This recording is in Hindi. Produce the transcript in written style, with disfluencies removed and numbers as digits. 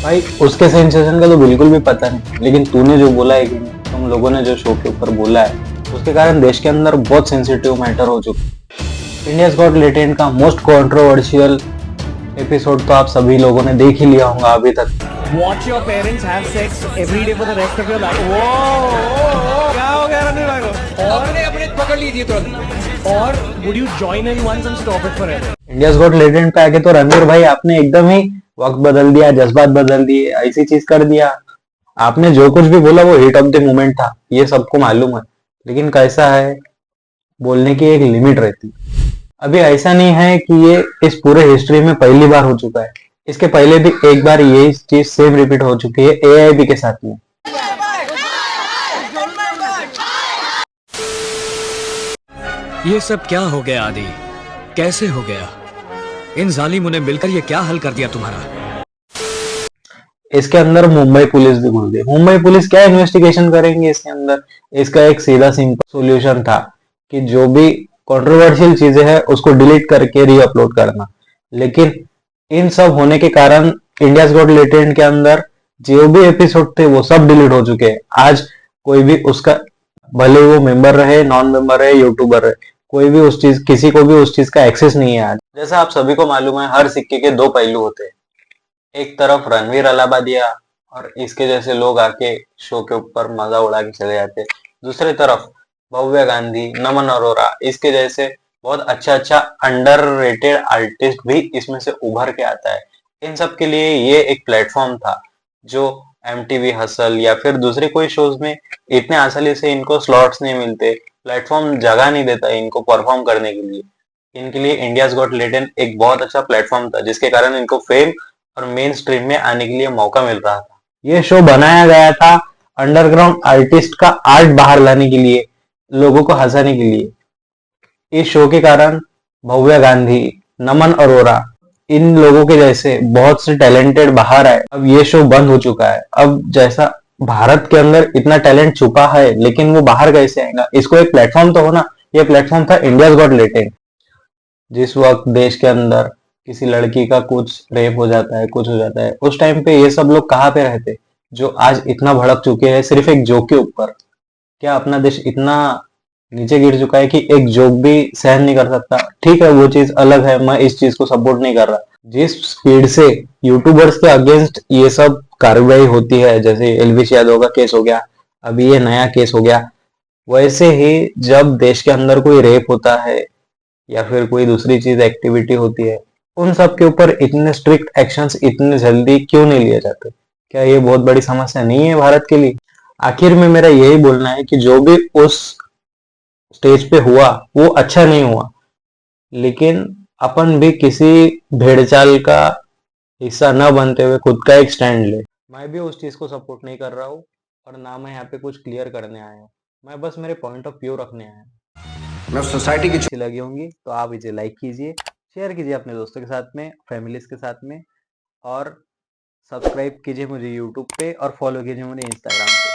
भाई उसके सेंसेशन का तो बिल्कुल भी पता नहीं, लेकिन तूने जो बोला है कि तुम लोगों ने जो शो के ऊपर बोला है उसके कारण देश के अंदर बहुत सेंसिटिव मैटर हो चुका है। इंडियाज गॉट लेटेंट का मोस्ट कंट्रोवर्शियल एपिसोड तो आप सभी लोगों ने देख ही लिया होगा अभी तक। Watch your parents have sex every day for the rest of your life. Whoa, क्या हो गया रणवीर भाई को? अपने अपने पकड़ लीजिए तुरंत। और would you join in once and stop it forever? India's got latent पे आके तो रणवीर भाई आपने एकदम ही वक्त बदल दिया, जज्बात बदल दिए, ऐसी चीज कर दिया। आपने जो कुछ भी बोला वो हिट ऑफ द मोमेंट था, ये सबको मालूम है। लेकिन कैसा है, बोलने की एक लिमिट रहती है। अभी ऐसा नहीं है कि ये इस पूरे हिस्ट्री में पहली बार हो चुका है, इसके पहले भी एक बार ये चीज सेम रिपीट हो चुकी है एआईबी के साथ में। ये सब क्या हो गया आदि? कैसे हो गया? इन जालिमों ने मिलकर ये क्या हल कर दिया तुम्हारा? इसके अंदर मुंबई पुलिस भी घुस गई। मुंबई पुलिस क्या इन्वेस्टिगेशन करेंगे इसके अंदर? इसका एक सीधा सिंपल सॉल्यूशन था कि जो भी कंट्रोवर्शियल चीजें हैं उसको डिलीट करके री अपलोड करना। लेकिन इन सब होने के कारण इंडियाज गॉट लेटेंट के अंदर जो भी एपिसोड थे वो सब डिलीट हो चुके हैं। आज कोई भी उसका, भले वो मेंबर रहे, नॉन मेंबर रहे, यूट्यूबर रहे, कोई भी उस चीज, किसी को भी उस चीज का एक्सेस नहीं है आज। जैसा आप सभी को मालूम है, हर सिक्के के दो पहलू होते हैं। एक तरफ रणवीर अलाहाबादिया और इसके जैसे लोग आके शो के ऊपर मजा उड़ा के चले जाते, दूसरी तरफ भव्या गांधी, नमन अरोरा, इसके जैसे बहुत अच्छा अच्छा अंडररेटेड आर्टिस्ट भी इसमें से उभर के आता है। इन सब के लिए ये एक प्लेटफॉर्म था जो एमटीवी हसल या फिर दूसरे कोई शोज में इतने आसानी से इनको स्लॉट्स नहीं मिलते, प्लेटफॉर्म जगह नहीं देता इनको परफॉर्म करने के लिए। इनके लिए इंडियाज गॉट लेटेंट एक बहुत अच्छा प्लेटफॉर्म था जिसके कारण इनको फेम और मेन स्ट्रीम में आने के लिए मौका मिल रहा था। ये शो बनाया गया था अंडरग्राउंड आर्टिस्ट का आर्ट बाहर लाने के लिए, लोगों को हंसाने के लिए। इस शो के कारण भव्या गांधी, नमन अरोरा, इन लोगों के जैसे बहुत से टैलेंटेड बाहर आए। अब ये शो बंद हो चुका है। अब जैसा भारत के अंदर इतना टैलेंट छुपा है, लेकिन वो बाहर कैसे आएगा? इसको एक प्लेटफॉर्म तो होना। ये प्लेटफॉर्म था इंडियाज गॉट लेटेंट। जिस वक्त देश के अंदर किसी लड़की का कुछ रेप हो जाता है, कुछ हो जाता है, उस टाइम पे ये सब लोग कहाँ पे रहते जो आज इतना भड़क चुके हैं सिर्फ एक जोक के ऊपर? क्या अपना देश इतना नीचे गिर चुका है कि एक जोक भी सहन नहीं कर सकता? ठीक है, वो चीज अलग है, मैं इस चीज को सपोर्ट नहीं कर रहा। जिस स्पीड से यूट्यूबर्स के अगेंस्ट ये सब कार्रवाई होती है, जैसे एलविश यादव का केस हो गया, अभी ये नया केस हो गया, वैसे ही जब देश के अंदर कोई रेप होता है या फिर कोई दूसरी चीज एक्टिविटी होती है, उन सब के ऊपर इतने स्ट्रिक्ट एक्शंस इतने जल्दी क्यों नहीं लिए जाते? क्या ये बहुत बड़ी समस्या नहीं है भारत के लिए? आखिर में मेरा यही बोलना है कि जो भी उस स्टेज पे हुआ वो अच्छा नहीं हुआ, लेकिन अपन भी किसी भेड़चाल का हिस्सा न बनते हुए खुद का एक स्टैंड ले। मैं भी उस चीज को सपोर्ट नहीं कर रहा हूँ और ना मैं यहाँ पे कुछ क्लियर करने आया हूँ। मैं बस मेरे पॉइंट ऑफ व्यू रखने आया हूँ। मैं सोसाइटी की अच्छी लगी होंगी तो आप इसे लाइक कीजिए, शेयर कीजिए अपने दोस्तों के साथ में, फैमिलीज के साथ में, और सब्सक्राइब कीजिए मुझे यूट्यूब पे और फॉलो कीजिए मुझे इंस्टाग्राम पे।